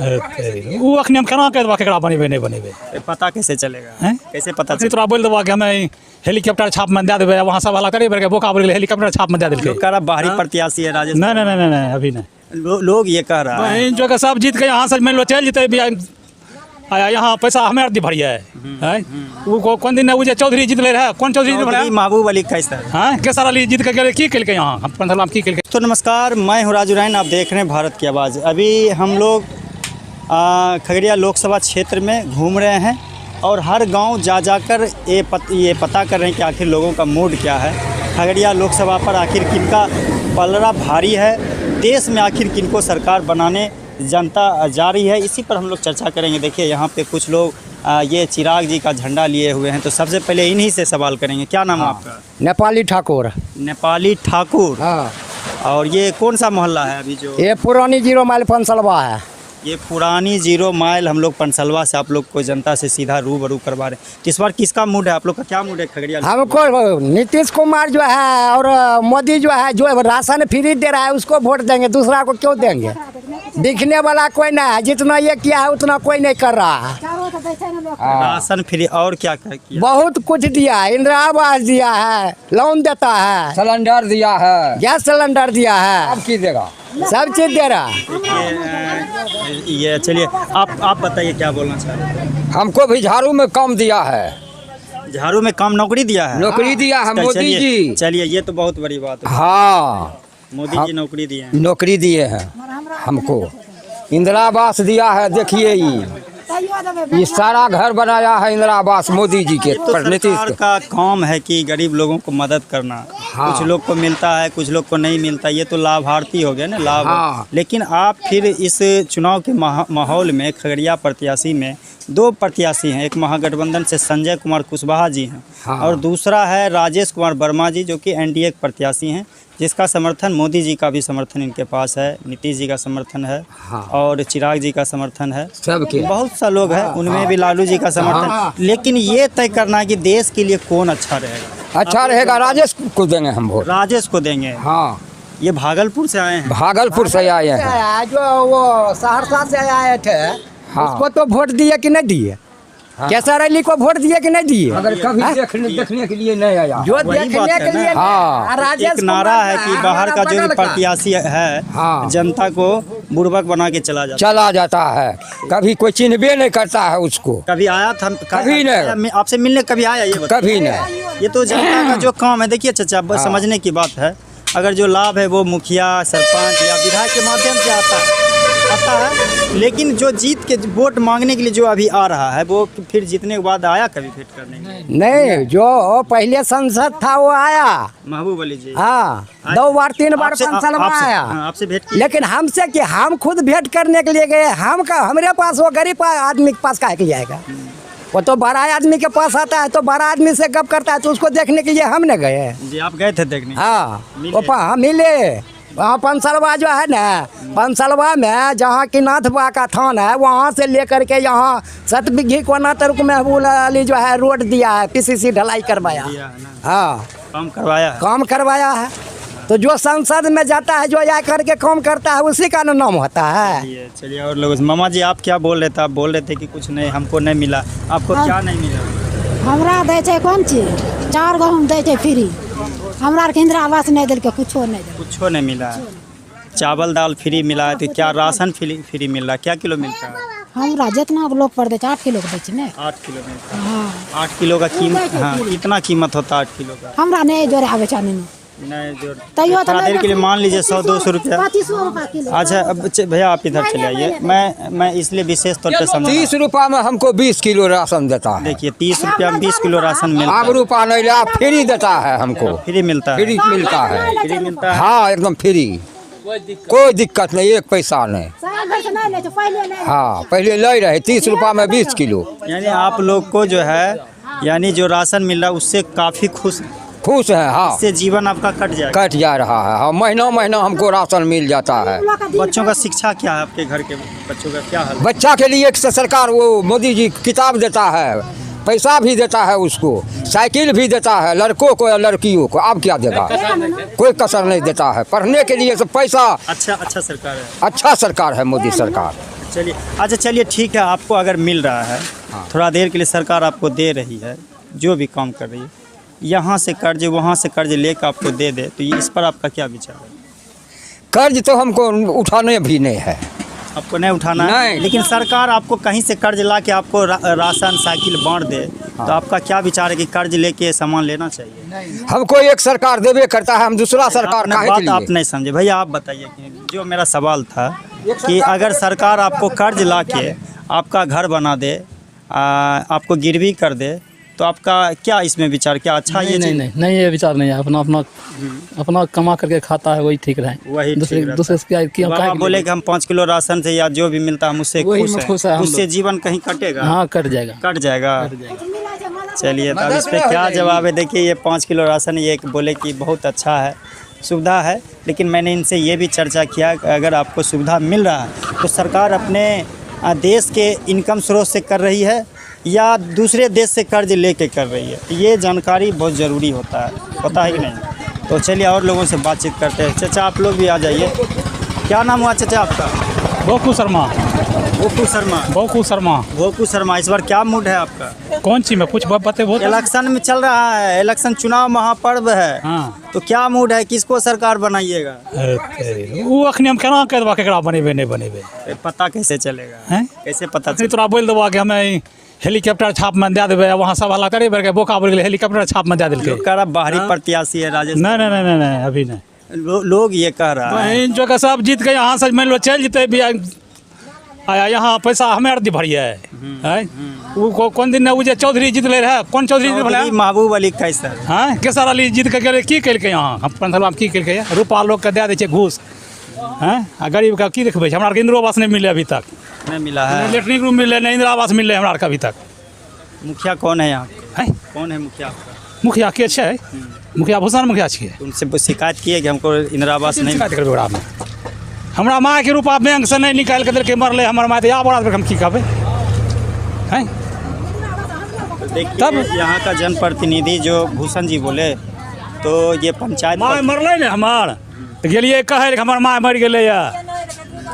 वो अखनी हम केना कह देबा केकरा बनेबे नहीं बनेबे, पता कैसे चलेगा? हैं? कैसे पता अखनी तोरा बोल देबा कि हमें हेलीकॉप्टर छाप में दे देबे, वहां सब हल्ला करे बेर के बोका बोल हेलीकॉप्टर छाप में दे देलके। लोग कह रहा बाहरी प्रत्याशी है राजेश। नहीं नहीं नहीं नहीं अभी नहीं। लोग ये कह रहा है जो के सब जीत के यहाँ से मान लो चल जीते आया यहाँ पैसा हमें अर्धी भरिया है। वो कौन दिन वो चौधरी जीत ले रहा, कौन चौधरी जीत रहा? महबूब अली कैसा हाँ केसर अली जीत के की कल के यहाँ पंथलाम की कल के। तो नमस्कार, मैं हूँ राजू रैन, आप देख रहे हैं भारत की आवाज़। अभी हम लोग खगड़िया लोकसभा क्षेत्र में घूम रहे हैं और हर गांव जा जाकर ये पता कर रहे हैं कि आखिर लोगों का मूड क्या है। खगड़िया लोकसभा पर आखिर किनका पलड़ा भारी है, देश में आखिर किनको सरकार बनाने जनता जा रही है, इसी पर हम लोग चर्चा करेंगे। देखिए यहाँ पे कुछ लोग ये चिराग जी का झंडा लिए हुए हैं, तो सबसे पहले इन्हीं से सवाल करेंगे। क्या नाम है आपका? नेपाली ठाकुर। नेपाली ठाकुर। हाँ। और ये कौन सा मोहल्ला है अभी जो? ये पुरानी 0 माइल पंसलवा है। ये पुरानी 0 माइल हम लोग पंसलवा से आप लोग को जनता से सीधा रूबरू करवा रहे हैं। इस बार किसका मूड है? आप लोग का क्या मूड है खगड़िया? हमको नीतीश कुमार जो है और मोदी जो है, जो राशन फ्री दे रहा है उसको वोट देंगे, दूसरा को क्यों देंगे? दिखने वाला कोई नहीं है, जितना ये किया है उतना कोई नहीं कर रहा है। राशन फ्री और क्या किया? बहुत कुछ दिया है, इंदिरा आवास दिया है, लोन देता है, सिलेंडर दिया है, गैस सिलेंडर दिया है, अब की देगा, सब चीज दे रहा है। ये चलिए आप बताइए क्या बोलना चाह रहे हैं? हमको भी झाड़ू में कम दिया है, झाड़ू में कम नौकरी दिया है। नौकरी दिया है मोदी जी। चलिए ये तो बहुत बड़ी बात है। हाँ, मोदी जी नौकरी दिए हैं। नौकरी दिए हैं हमको, इंदिरा आवास दिया है। देखिए ये सारा घर बनाया है इंदिरा आवास मोदी जी के। तो सरकार का काम है कि गरीब लोगों को मदद करना। हाँ। कुछ लोग को मिलता है, कुछ लोग को नहीं मिलता, ये तो लाभार्थी हो गया ना, लाभ। हाँ। लेकिन आप फिर इस चुनाव के माहौल में खगड़िया प्रत्याशी में 2 प्रत्याशी हैं, एक महागठबंधन से संजय कुमार कुशवाहा जी हैं। हाँ। और दूसरा है राजेश कुमार वर्मा जी, जो कि एनडीए के प्रत्याशी हैं, जिसका समर्थन मोदी जी का भी समर्थन इनके पास है, नीतीश जी का समर्थन है। हाँ। और चिराग जी का समर्थन है, सबके बहुत सा लोग हैं। हाँ। उनमें भी लालू जी का समर्थन। हाँ। लेकिन ये तय करना है कि देश के लिए कौन अच्छा रहेगा। अच्छा रहेगा राजेश को देंगे हम वोट, राजेश को देंगे। हाँ। ये भागलपुर से आए हैं? भागलपुर से आए हैं। जो वो सहरसा से आए थे। हाँ। उसको तो वोट दिए कि नहीं दिए? हाँ। केसर अली को वोट दिए कि नहीं दिए? अगर कभी देखने के लिए नहीं आया, जो देखने के लिए। हाँ। एक नारा है कि बाहर का जो भी प्रत्याशी है। हाँ। जनता को बुड़बक बना के चला जाता है। कभी कोई चिन्हबे नहीं करता है उसको। कभी आया था? कभी नहीं। आपसे मिलने कभी आया? ये कभी नहीं। ये तो जनता का जो काम है। देखिए चाचा, बस समझने की बात है, अगर जो लाभ है वो मुखिया, सरपंच या विधायक के माध्यम से आता है, लेकिन जो जीत के वोट मांगने के लिए जो अभी आ रहा है, वो फिर जीतने के बाद आया कभी भेंट करने? नहीं, जो पहले संसद था वो आया, महबूब अली जी। हाँ, 2 बार 3 बार पंसलवा आया। आपसे भेंट? लेकिन हमसे कि हम खुद भेंट करने के लिए गए, हमारे पास वो गरीब आदमी के पास काहे के लिए आएगा? वो तो बड़ा आदमी के पास आता है, तो बड़ा आदमी से गप करता है, तो उसको देखने के लिए हमने गए जी। आप गए थे देखने? हाँ, वो मिले वहाँ पंसलवा जो है ना, पंसलवा में जहाँ की नाथ बा का थान है, वहाँ से लेकर के यहाँ सतबिघी कोना तक महबूब अली जो है रोड दिया है, पीसीसी ढलाई करवाया। हाँ, काम करवाया है। तो जो संसद में जाता है, जो या करके काम करता है, उसी का नाम होता है। चलिए और लोग, मामा जी आप क्या बोल रहे थे? आप बोल रहे थे कि कुछ नहीं, हमको नहीं मिला। आपको क्या नहीं मिला? हमरा दे छे कौन चीज? 4 गहूम दे छे फ्री। हमरा के इंदिरा आवास नहीं दिल के, कुछो नहीं मिला। चावल दाल फ्री मिला है, तो क्या राशन फ्री मिल रहा है? क्या किलो मिलता है? हमरा जितना लोग पर दे 8 किलो दे छे। 8 किलो मिलता है। हाँ। 8 किलो का कीमत। हाँ, कितना कीमत होता है 8 किलो का? हमरा नहीं जोड़े आवे चाने नहीं जोड़ देर के लिए मान लीजिए 100-200 रुपया। अच्छा, अब भैया आप इधर चले आइए। मैं इसलिए विशेष तौर पर समझ, 30 रुपया में हमको 20 किलो राशन देता है। देखिए 30 रुपया में 20 किलो राशन मिलता है। अब रुपया नहीं लिया, फ्री देता है हमको। फ्री मिलता है? फ्री मिलता है। फ्री मिलता है। हाँ, एकदम फ्री, कोई दिक्कत नहीं, 1 पैसा नहीं। हाँ, पहले ले रहे 30 रुपया में 20 किलो। यानी आप लोग को जो है, यानी जो राशन मिल रहा है उससे काफ़ी खुश है। हाँ, इससे जीवन आपका कट जा रहा है। हाँ, महीना हमको राशन मिल जाता है। बच्चों का शिक्षा क्या है? आपके घर के बच्चों का क्या हाल है? बच्चा के लिए सरकार वो मोदी जी किताब देता है, पैसा भी देता है, उसको साइकिल भी देता है, लड़कों को या लड़कियों को। अब क्या देगा? कोई कसर नहीं देता है। पढ़ने के लिए सब पैसा। अच्छा सरकार है। अच्छा सरकार है मोदी सरकार। चलिए अच्छा, चलिए ठीक है, आपको अगर मिल रहा है थोड़ा देर के लिए सरकार आपको दे रही है, जो भी काम कर रही है, यहाँ से कर्ज वहाँ से कर्ज लेकर आपको दे दे, तो ये इस पर आपका क्या विचार है? कर्ज तो हमको उठाने भी नहीं है। आपको नहीं उठाना है, नहीं। लेकिन सरकार आपको कहीं से कर्ज ला के आपको राशन साइकिल बांट दे, तो आपका क्या विचार है कि कर्ज लेके सामान लेना चाहिए? हमको एक सरकार देवे करता है, हम दूसरा सरकार अपना काहे के बात लिए? आप नहीं समझे भैया, आप बताइए कि जो मेरा सवाल था कि अगर सरकार आपको कर्ज ला के आपका घर बना दे, आपको गिरवी कर दे, तो आपका क्या इसमें विचार, क्या अच्छा ये नहीं नहीं नहीं, ये विचार नहीं है। अपना अपना अपना कमा करके खाता है, वही ठीक रहे। वही दूसरे ठीक रहता दूसरे से क्या बाबा बोले कि हम 5 किलो राशन से या जो भी मिलता है हम उससे वही खुश में है, खुश है हम उससे लोग। जीवन कहीं कटेगा? हाँ, कट जाएगा। कट जाएगा। चलिए, तब इस पर क्या जवाब है? देखिए, ये 5 किलो राशन ये बोले कि बहुत अच्छा है, सुविधा है, लेकिन मैंने इनसे ये भी चर्चा किया कि अगर आपको सुविधा मिल रहा है तो सरकार अपने देश के इनकम स्रोत से कर रही है या दूसरे देश से कर्ज लेके कर रही है, ये जानकारी बहुत ज़रूरी होता है, पता है कि नहीं? तो चलिए और लोगों से बातचीत करते हैं। चाचा, आप लोग भी आ जाइए। क्या नाम हुआ चाचा आपका? भोकू शर्मा। भोकू शर्मा। भोकू शर्मा। भोकू शर्मा, इस बार क्या मूड है आपका? कौन सी में कुछ बते बहुत? इलेक्शन में चल रहा है, इलेक्शन चुनाव महापर्व है, हाँ। तो क्या मूड है, किसको सरकार बनाइएगा? वो अखनी हम केना कह देबा केकरा बनेबे नहीं बनेबे? पता कैसे चलेगा? हैं? कैसे पता अखनी चलेगा? तोरा बोल देबा कि हमें हेलीकॉप्टर छाप में दे देबे, वहाँ सब हल्ला करे बेर के बोका बोल गेलै हेलीकॉप्टर छाप में दे देलकै। लोग कह रहा बाहरी प्रत्याशी है राजेश। नहीं नहीं नहीं नहीं, अभी नहीं। लोग ये कह रहा है। जो का सब जीत के यहाँ से मान लो चल जीते भी आया, यहाँ पैसा हमें अर्धी भरिए है। वो कौन दिन वो जे चौधरी जीतले रहे, कौन चौधरी चौधरी महबूब अली कैसर। हाँ, केसर अली जीत के गेले, की केलकै यहाँ हम पंथलवा में की केलकै? रुपा लोग के दे दै छै घूस, हैं? आ गरीब का की देखबै? हमरा आरके इंदिरा आवास नहीं मिले अभी तक, नहीं मिला है। लेटरिन रूम मिले नहीं, इंदिरा आवास मिले हमरा आरके अभी तक। मुखिया कौन है यहाँ? हैं? कौन है मुखिया आपका? मुखिया के छै? मुखिया भूषण मुखिया छियै। उनसे शिकायत किए कि हमको इंदिरा आवास नहीं शिकायत करबै ओकरा में? हमरा माँ के रुपा बैंक से नहीं निकाल के देलकै, मरलै हमर माँ, तो या बड़ा हम की कहबै? हैं? देखिए, तब यहाँ का जनप्रतिनिधि जो भूषण जी बोले, तो ये पंचायत माँ मरलै ने हमर, तो गेलिए कहै कि हमर माँ मरि गेलै या,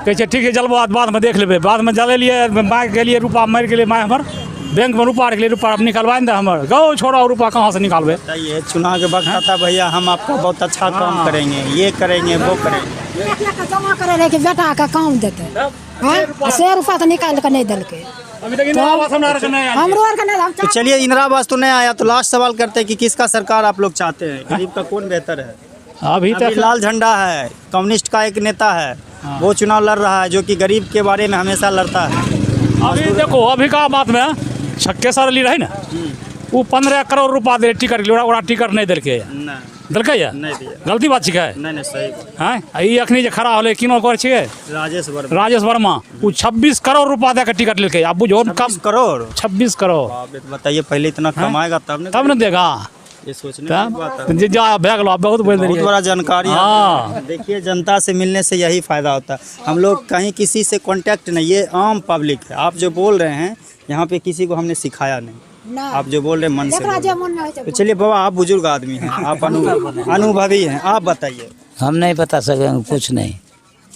कहै छै ठीक है जलबो बाद में देख लेबै। बाद में जलेलिए, माँ के गेलिए, रुपा मरि गेलै माँ हमर, बैंक में रुपा रख रुपा निकलवा दे हमर। गाँव छोड़ा रुपा कहाँ से निकालबै? ये चुनाव के वक्त आता भैया हम आपका बहुत अच्छा काम करेंगे, ये करेंगे, वो करेंगे। जमा करे रहे कि बेटा का काम देते, से रुपया तो निकाल के नहीं दिलके। अभी तक इंदिरा आवास हमरा आरके नहीं आयल। हमरो आर के नहीं, हम तो चलिए, इंदिरा आवास तो नहीं आया, तो लास्ट सवाल करते हैं कि किसका सरकार आप लोग चाहते हैं? गरीब का कौन बेहतर है? अभी अभी तक लाल झंडा है, कम्युनिस्ट का एक नेता है, वो चुनाव लड़ रहा है, जो कि गरीब के बारे में हमेशा लड़ता है। अभी देखो, अभी का बात में केसर अली रहे ना, वो 15 करोड़ रुपया दे टिकट के लिए, ओकरा टिकट नहीं दिलकै, दिलकै या? नहीं दिया। गलती बात छिकै? नहीं सही बात। हैं? ई अखनी जे खड़ा होले किनो कर छिकै? राजेश वर्मा। राजेश वर्मा, वो 26 करोड़ रुपया दे के टिकट लेलकै। अब बुझो कम 26 करोड़। 26 करोड़ बाप रे, बताइए, पहले इतना कमाएगा तब न देगा। ये सोचने की बात है। तब जा भैग लो, बहुत बोल बहुत दिए। बड़ा जानकारी है। हाँ। देखिए, जनता से मिलने से यही फायदा होता है। हम लोग कहीं किसी से कांटेक्ट नहीं, ये आम पब्लिक है। आप जो बोल रहे हैं यहाँ पे किसी को हमने सिखाया नहीं, आप जो बोल रहे हैं मन से बोल रहे हैं। तो चलिए बाबा, आप बुजुर्ग आदमी हैं, आप अनुभवी हैं, आप बताइए। हम नहीं बता सकेंगे, कुछ नहीं।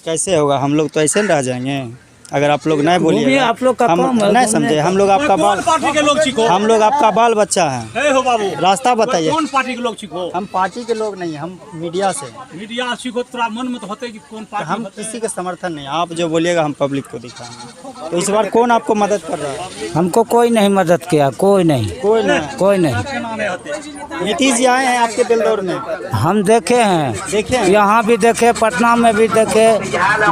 कैसे होगा? हम लोग तो ऐसे न रह जाएंगे अगर आप लोग नहीं बोलिए। आप लोग का हम काम है, नहीं समझे, हम लोग आपका बाल, पार्टी के लोग छिको? हम लोग आपका बाल बच्चा है। हे हो बाबू, रास्ता बताइए। कौन पार्टी के लोग छिको? हम पार्टी के लोग नहीं, हम मीडिया से। मीडिया छिको, तोरा मन में तो होते कि कौन पार्टी हम होते? किसी का समर्थन नहीं, आप जो बोलिएगा हम पब्लिक को दिखाएंगे। तो इस बार कौन आपको मदद कर रहा है? हमको कोई नहीं मदद किया, कोई नहीं, कोई नहीं। कोई नहीं। नीतीश जी आए हैं आपके बेलदौर में? हम देखे हैं, देखे हैं? यहाँ भी देखे, पटना में भी देखे,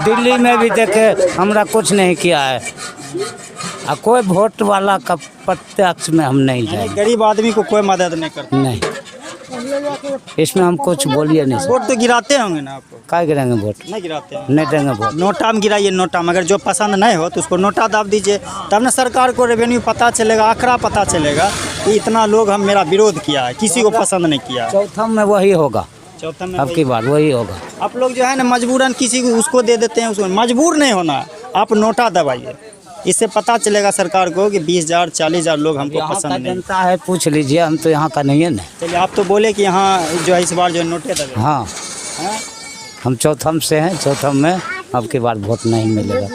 दिल्ली में भी देखे, हमरा कुछ नहीं किया है। कोई वोट वाला का प्रत्यक्ष में हम नहीं जाए, गरीब आदमी को कोई मदद नहीं करता। नहीं, इसमें हम कुछ बोलिए नहीं। वोट तो गिराते होंगे ना आपको? क्या गिरेंगे वोट? नहीं गिराते हैं। नहीं देंगे वोट। नोटा में गिराइए, नोटा में। अगर जो पसंद नहीं हो तो उसको नोटा दाब दीजिए, तब ना सरकार को रेवेन्यू पता चलेगा, आंकड़ा पता चलेगा कि इतना लोग हम मेरा विरोध किया है, किसी को पसंद नहीं किया। चौथा में वही होगा, चौथा में अब की बार वही होगा। आप लोग जो है ना मजबूरन किसी को उसको दे देते हैं, उसको मजबूर नहीं होना, आप नोटा दबाइए, इससे पता चलेगा सरकार को कि 20,000 40,000 लोग हमको यहाँ पसंद का नहीं। जनता है, पूछ लीजिए, हम तो यहाँ का नहीं है ना। चलिए, आप तो बोले कि यहाँ जो है इस बार जो नोटे दबे। हाँ, हाँ? हम चौथम से हैं, चौथम में अब की बार वोट नहीं मिलेगा।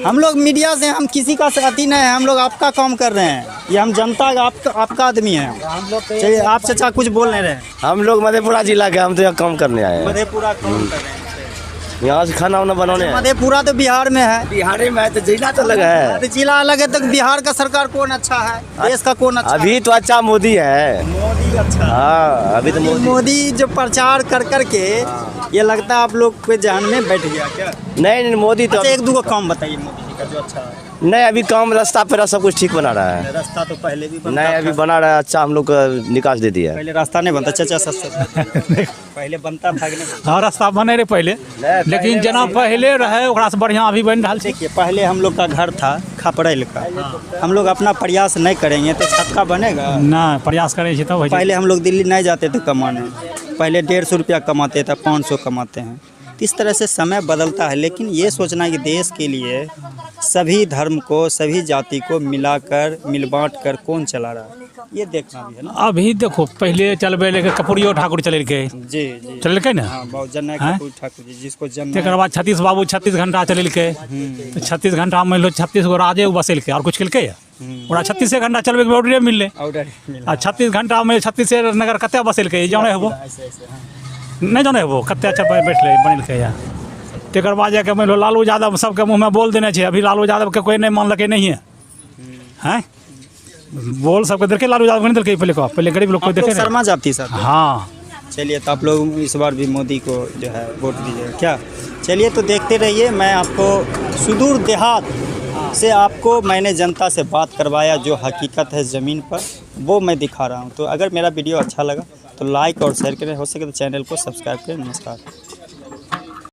हम लोग मीडिया से हम किसी का साथी नहीं है, हम लोग आपका काम कर रहे हैं। ये हम जनता का आपका आदमी है। चलिए आप चाचा कुछ बोल नहीं रहे। हम लोग मधेपुरा जिला के, हम तो यहाँ काम करने आए हैं। मधेपुरा काम कर रहे हैं। यहाँ से खाना वाना बनाने हैं। मधेपुरा तो बिहार में है। बिहार में है तो जिला तो अलग है। तो जिला अलग है तो बिहार का सरकार कौन अच्छा है, देश का कौन अच्छा अभी तो अच्छा मोदी है। मोदी अच्छा। हाँ अभी तो मोदी जो प्रचार कर करके ये लगता है आप लोग के जान में बैठ गया क्या? नहीं मोदी तो अच्छा, एक दो काम बताइए मोदी जी का जो अच्छा है। नहीं अभी काम रास्ता पे सब कुछ ठीक बना रहा है। रास्ता तो पहले भी बनता नहीं अभी था। बना रहा है अच्छा, हम लोग का निकास दे दिया। पहले रास्ता नहीं बनता चाचा सस्ता पहले बनता भागने। हाँ रास्ता बने रहे पहले, लेकिन जना पहले रहे ओकरा से बढ़िया अभी बन रहा है। देखिए पहले हम लोग का घर था खपड़ैल का, हम लोग अपना प्रयास नहीं करेंगे तो छत का बनेगा ना। प्रयास करें तो पहले हम लोग दिल्ली नहीं जाते थे कमाने, पहले 150 रुपया कमाते थे, 500 कमाते हैं। इस तरह से समय बदलता है, लेकिन ये सोचना कि देश के लिए सभी धर्म को सभी जाति को मिलाकर मिल बांट कर कौन चला रहा है, ये देखना भी है ना। अभी देखो पहले चलबे लेके कपूरियो ठाकुर चलेलके, जी जी चलेलके ना। हाँ बहुत जनक ठाकुर जी जिसको जन्म तेकर बाद 36 बाबू 36 घंटा चलेलके, तो 36 घंटा मान लो 36 गो राजे बसेलके और कुछ केलके ओकरा 36 घंटा चलबे के ऑर्डर मिलले। आ 36 घंटा में 36 नगर कते बसेलके जाने हेबो नहीं जाने हेबो कते अच्छा बैठले बनेलके या। तेकर बाद जाके मान लो लालू यादव सबके मुँह में बोल देने छे, अभी लालू यादव के कोई नहीं मानलके नहीं है हैं। बोल सबके देखे लालू यादव नहीं दिलके पहले गरीब लोग को देखे शर्मा जाती सर। हाँ चलिए तो आप लोग इस बार भी मोदी को जो है वोट दीजिएगा क्या? चलिए तो देखते रहिए। मैं आपको सुदूर देहात से आपको मैंने जनता से बात करवाया, जो हकीकत है ज़मीन पर वो मैं दिखा रहा हूँ। तो अगर मेरा वीडियो अच्छा लगा तो लाइक और शेयर करें, हो सके तो चैनल को सब्सक्राइब करें। नमस्कार।